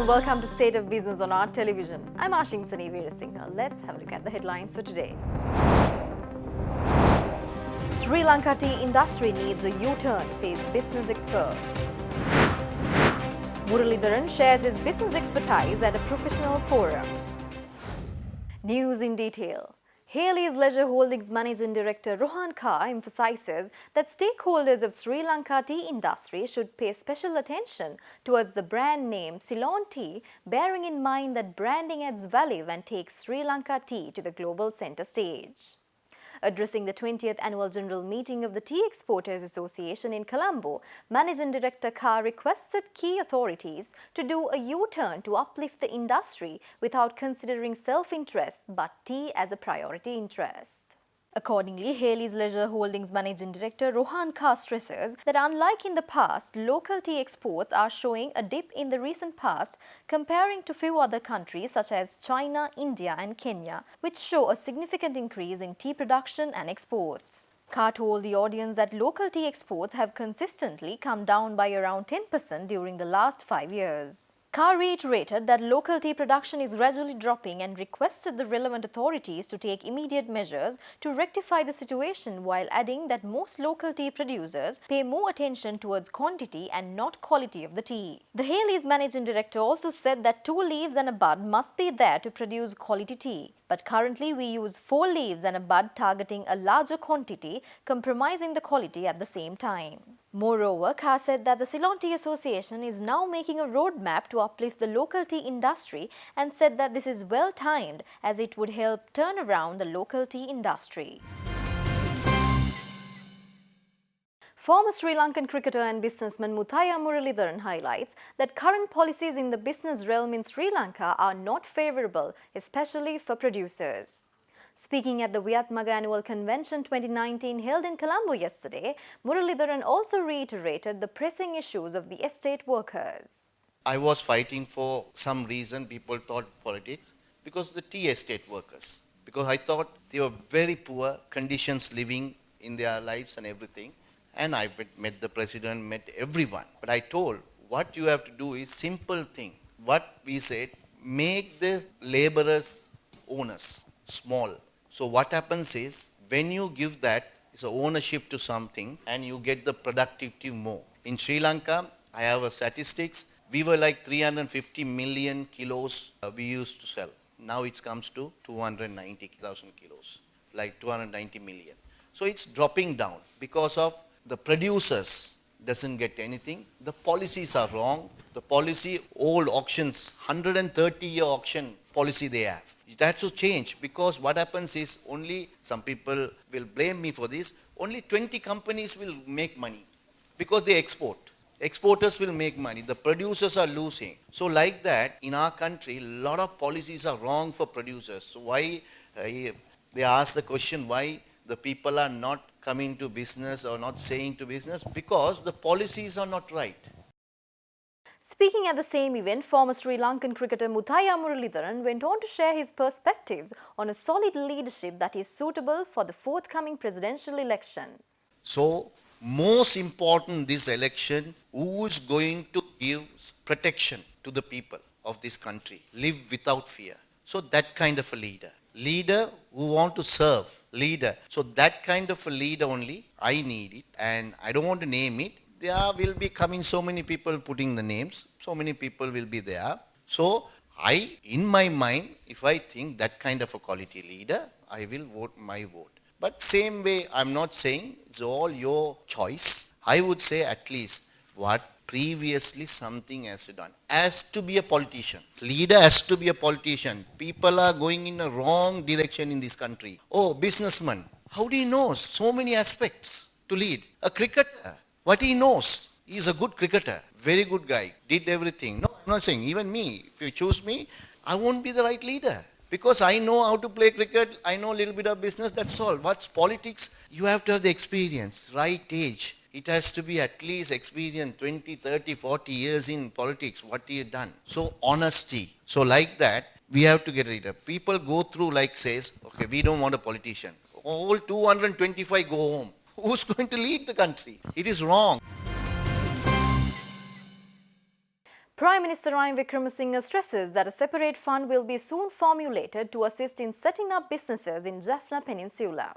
and welcome to State of Business on our television. I'm Ashing Sani Veerasinghe. Let's have a look at the headlines for today. Sri Lanka tea industry needs a U-turn, says business expert. Muralidharan shares his business expertise at a professional forum. News in detail. Haley's Leisure Holdings Managing Director Rohan Kha emphasizes that stakeholders of Sri Lanka tea industry should pay special attention towards the brand name Ceylon Tea, bearing in mind that branding adds value and takes Sri Lanka tea to the global center stage. Addressing the 20th Annual General Meeting of the Tea Exporters Association in Colombo, Managing Director Kha requested key authorities to do a U-turn to uplift the industry without considering self-interest but tea as a priority interest. Accordingly, Haley's Leisure Holdings Managing Director Rohan Kha stresses that unlike in the past, local tea exports are showing a dip in the recent past comparing to few other countries such as China, India and Kenya, which show a significant increase in tea production and exports. Kha told the audience that local tea exports have consistently come down by around 10% during the last 5 years. Kha reiterated that local tea production is gradually dropping and requested the relevant authorities to take immediate measures to rectify the situation, while adding that most local tea producers pay more attention towards quantity and not quality of the tea. The Haley's managing director also said that 2 leaves and a bud must be there to produce quality tea. But currently we use 4 leaves and a bud targeting a larger quantity, compromising the quality at the same time. Moreover, Kha said that the Ceylon Tea Association is now making a roadmap to uplift the local tea industry and said that this is well timed as it would help turn around the local tea industry. Former Sri Lankan cricketer and businessman Muthaiya Muralidharan highlights that current policies in the business realm in Sri Lanka are not favourable, especially for producers. Speaking at the Viatmaga Annual Convention 2019 held in Colombo yesterday, Muralidharan also reiterated the pressing issues of the estate workers. I was fighting for some reason, people thought politics, because the tea estate workers. Because I thought they were very poor conditions living in their lives and everything. And I met the president, met everyone. But I told, what you have to do is simple thing. What we said, make the laborers owners small. So what happens is, when you give that, it's a ownership to something and you get the productivity more. In Sri Lanka, I have a statistics, we were like 350 million kilos we used to sell. Now it comes to 290,000 kilos, like 290 million. So it's dropping down because of the producers doesn't get anything. The policies are wrong. The policy, old auctions, 130-year auction policy they have. That should change, because what happens is, only some people will blame me for this, only 20 companies will make money because they export. Exporters will make money. The producers are losing. So like that, in our country, a lot of policies are wrong for producers. So why, they ask the question, why the people are not coming to business or not saying to business? Because the policies are not right. Speaking at the same event, former Sri Lankan cricketer Muthaiya Muralidharan went on to share his perspectives on a solid leadership that is suitable for the forthcoming presidential election. So, most important this election, who is going to give protection to the people of this country, live without fear. So that kind of a leader who want to serve, leader. So that kind of a leader only, I need it, and I don't want to name it. There will be coming so many people putting the names, so many people will be there. So in my mind, if I think that kind of a quality leader, I will vote my vote. But same way, I'm not saying it's all your choice. I would say at least what previously something has done. Has to be a politician. Leader has to be a politician. People are going in a wrong direction in this country. Oh, businessman. How do he know so many aspects to lead? A cricketer. What he knows, he is a good cricketer, very good guy, did everything. No, I'm not saying, even me, if you choose me, I won't be the right leader. Because I know how to play cricket, I know a little bit of business, that's all. What's politics? You have to have the experience, right age. It has to be at least experience 20, 30, 40 years in politics, what he had done. So honesty. So like that, we have to get rid of. People go through like says, okay, we don't want a politician. All 225 go home. Who's going to lead the country? It is wrong. Prime Minister Ranil Wickremesinghe stresses that a separate fund will be soon formulated to assist in setting up businesses in Jaffna Peninsula.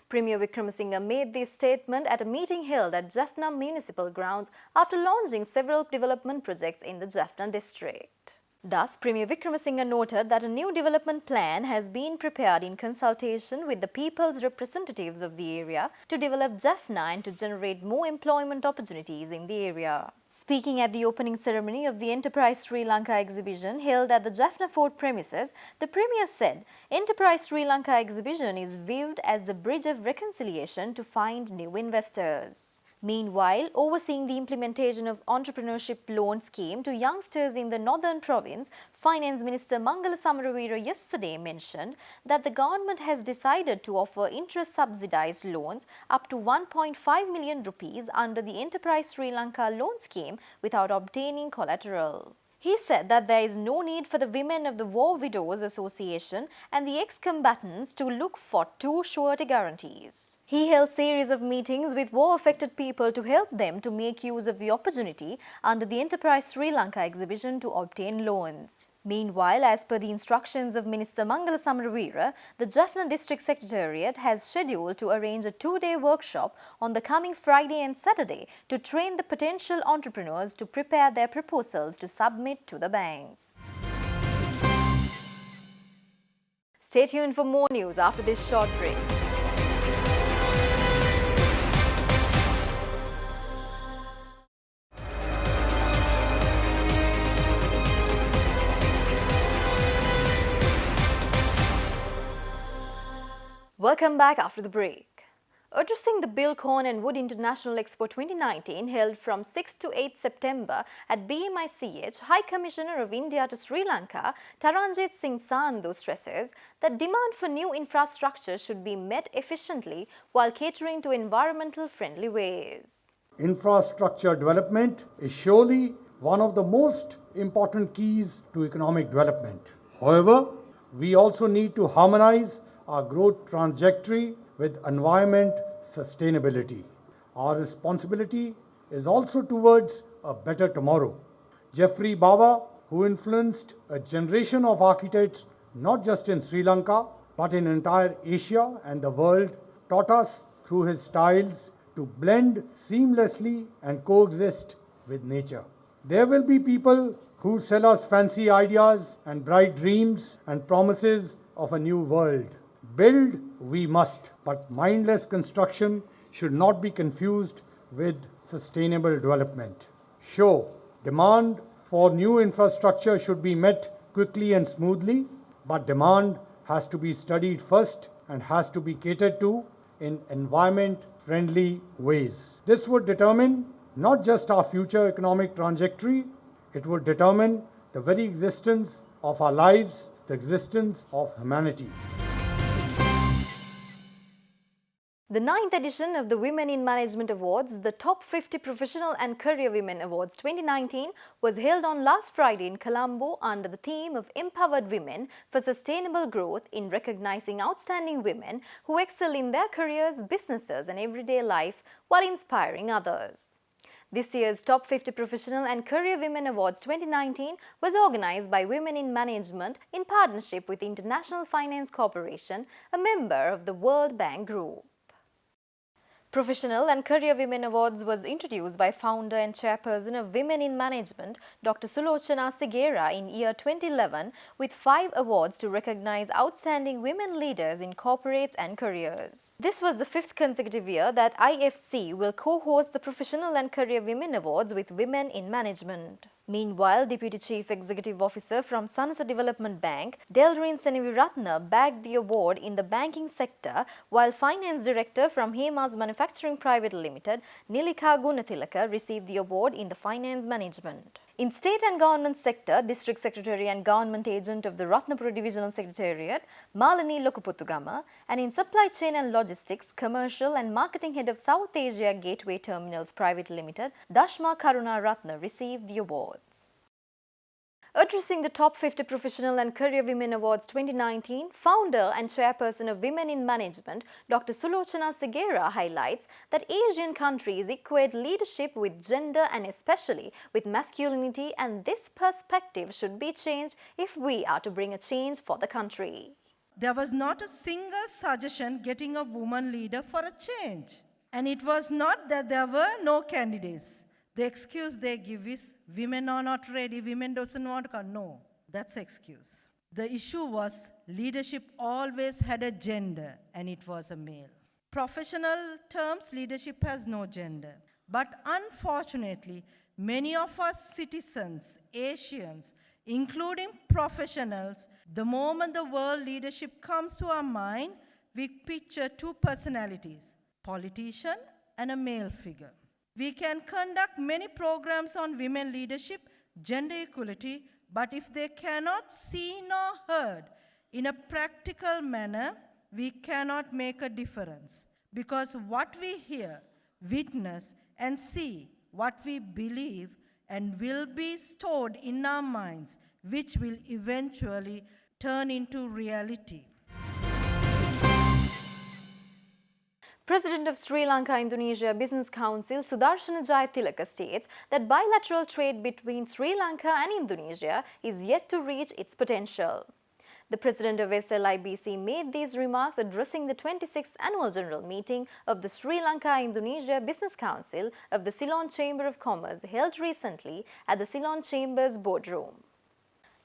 Premier Wickremesinghe made this statement at a meeting held at Jaffna Municipal Grounds after launching several development projects in the Jaffna district. Thus, Premier Wickremesinghe noted that a new development plan has been prepared in consultation with the people's representatives of the area to develop Jaffna and to generate more employment opportunities in the area. Speaking at the opening ceremony of the Enterprise Sri Lanka exhibition held at the Jaffna Fort premises, the Premier said, Enterprise Sri Lanka exhibition is viewed as a bridge of reconciliation to find new investors. Meanwhile, overseeing the implementation of entrepreneurship loan scheme to youngsters in the northern province, Finance Minister Mangala Samaraweera yesterday mentioned that the government has decided to offer interest-subsidized loans up to 1.5 million rupees under the Enterprise Sri Lanka loan scheme without obtaining collateral. He said that there is no need for the women of the War Widows Association and the ex-combatants to look for two surety guarantees. He held a series of meetings with war-affected people to help them to make use of the opportunity under the Enterprise Sri Lanka exhibition to obtain loans. Meanwhile, as per the instructions of Minister Mangala Samaraweera, the Jaffna District Secretariat has scheduled to arrange a two-day workshop on the coming Friday and Saturday to train the potential entrepreneurs to prepare their proposals to submit to the banks. Stay tuned for more news after this short break. Welcome back after the break. Addressing the Bilcorn and Wood International Expo 2019 held from 6 to 8 September at BMICH, High Commissioner of India to Sri Lanka, Taranjit Singh Sandhu stresses that demand for new infrastructure should be met efficiently while catering to environmental friendly ways. Infrastructure development is surely one of the most important keys to economic development. However, we also need to harmonize our growth trajectory with environment sustainability. Our responsibility is also towards a better tomorrow. Jeffrey Baba, who influenced a generation of architects not just in Sri Lanka but in entire Asia and the world, taught us through his styles to blend seamlessly and coexist with nature. There will be people who sell us fancy ideas and bright dreams and promises of a new world. Build we must, but mindless construction should not be confused with sustainable development. Sure, demand for new infrastructure should be met quickly and smoothly, but demand has to be studied first and has to be catered to in environment-friendly ways. This would determine not just our future economic trajectory, it would determine the very existence of our lives, the existence of humanity. The 9th edition of the Women in Management Awards, the Top 50 Professional and Career Women Awards 2019, was held on last Friday in Colombo under the theme of Empowered Women for Sustainable Growth in recognizing outstanding women who excel in their careers, businesses and everyday life while inspiring others. This year's Top 50 Professional and Career Women Awards 2019 was organized by Women in Management in partnership with International Finance Corporation, a member of the World Bank Group. Professional and Career Women Awards was introduced by founder and chairperson of Women in Management, Dr. Sulochana Sigera, in year 2011 with 5 awards to recognize outstanding women leaders in corporates and careers. This was the 5th consecutive year that IFC will co-host the Professional and Career Women Awards with Women in Management. Meanwhile, Deputy Chief Executive Officer from Sanasa Development Bank, Delrin Seneviratna, bagged the award in the banking sector, while Finance Director from Hemas Manufacturing Private Limited, Nilika Gunathilaka, received the award in the Finance Management. In State and Government Sector, District Secretary and Government Agent of the Ratnapura Divisional Secretariat, Malani Lokuputtugama, and in Supply Chain and Logistics, Commercial and Marketing Head of South Asia Gateway Terminals Private Limited, Dashma Karuna Ratna, received the awards. Addressing the Top 50 Professional and Career Women Awards 2019, founder and chairperson of Women in Management, Dr. Sulochana Segera highlights that Asian countries equate leadership with gender and especially with masculinity, and this perspective should be changed if we are to bring a change for the country. There was not a single suggestion getting a woman leader for a change. And it was not that there were no candidates. The excuse they give is women are not ready, women doesn't want to come. No, that's excuse. The issue was leadership always had a gender and it was a male. Professional terms, leadership has no gender. But unfortunately, many of us citizens, Asians, including professionals, the moment the word leadership comes to our mind, we picture two personalities, politician and a male figure. We can conduct many programs on women leadership, gender equality, but if they cannot see nor heard in a practical manner, we cannot make a difference. Because what we hear, witness, and see, what we believe, and will be stored in our minds, which will eventually turn into reality. President of Sri Lanka Indonesia Business Council Sudarshana Jayatilaka states that bilateral trade between Sri Lanka and Indonesia is yet to reach its potential. The president of SLIBC made these remarks addressing the 26th Annual General Meeting of the Sri Lanka Indonesia Business Council of the Ceylon Chamber of Commerce held recently at the Ceylon Chamber's boardroom.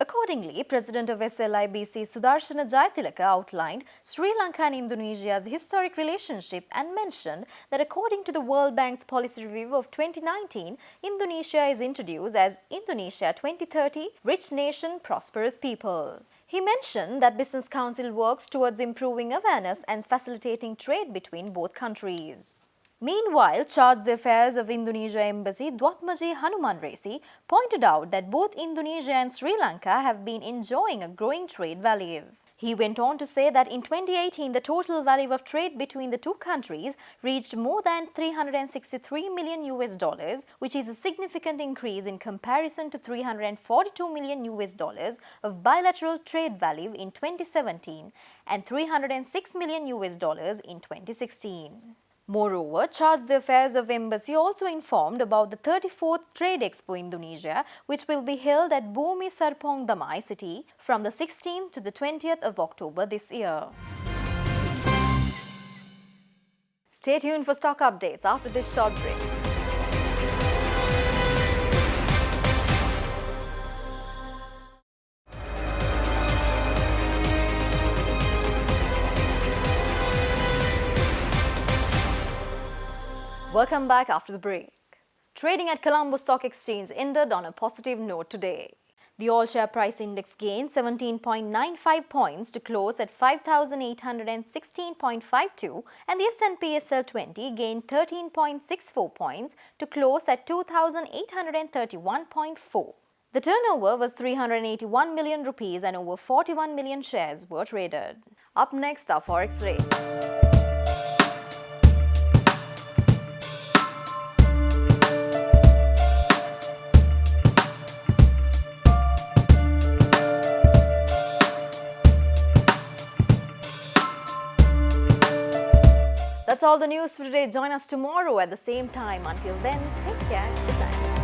Accordingly, President of SLIBC Sudarshana Jayatilaka outlined Sri Lanka and Indonesia's historic relationship and mentioned that according to the World Bank's policy review of 2019, Indonesia is introduced as Indonesia 2030, Rich Nation, Prosperous People. He mentioned that Business Council works towards improving awareness and facilitating trade between both countries. Meanwhile, Charge the Affairs of Indonesia Embassy Dwatmaji Hanuman Resi pointed out that both Indonesia and Sri Lanka have been enjoying a growing trade value. He went on to say that in 2018, the total value of trade between the two countries reached more than $363 million, which is a significant increase in comparison to $342 million of bilateral trade value in 2017 and $306 million in 2016. Moreover, Charge the Affairs of Embassy also informed about the 34th Trade Expo Indonesia, which will be held at Bumi Serpong Damai city from the 16th to the 20th of October this year. Stay tuned for stock updates after this short break. Welcome back after the break. Trading at Colombo Stock Exchange ended on a positive note today. The all-share price index gained 17.95 points to close at 5,816.52 and the S&P SL 20 gained 13.64 points to close at 2,831.4. The turnover was 381 million rupees and over 41 million shares were traded. Up next are Forex rates. That's all the news for today. Join us tomorrow at the same time. Until then, take care. Good night.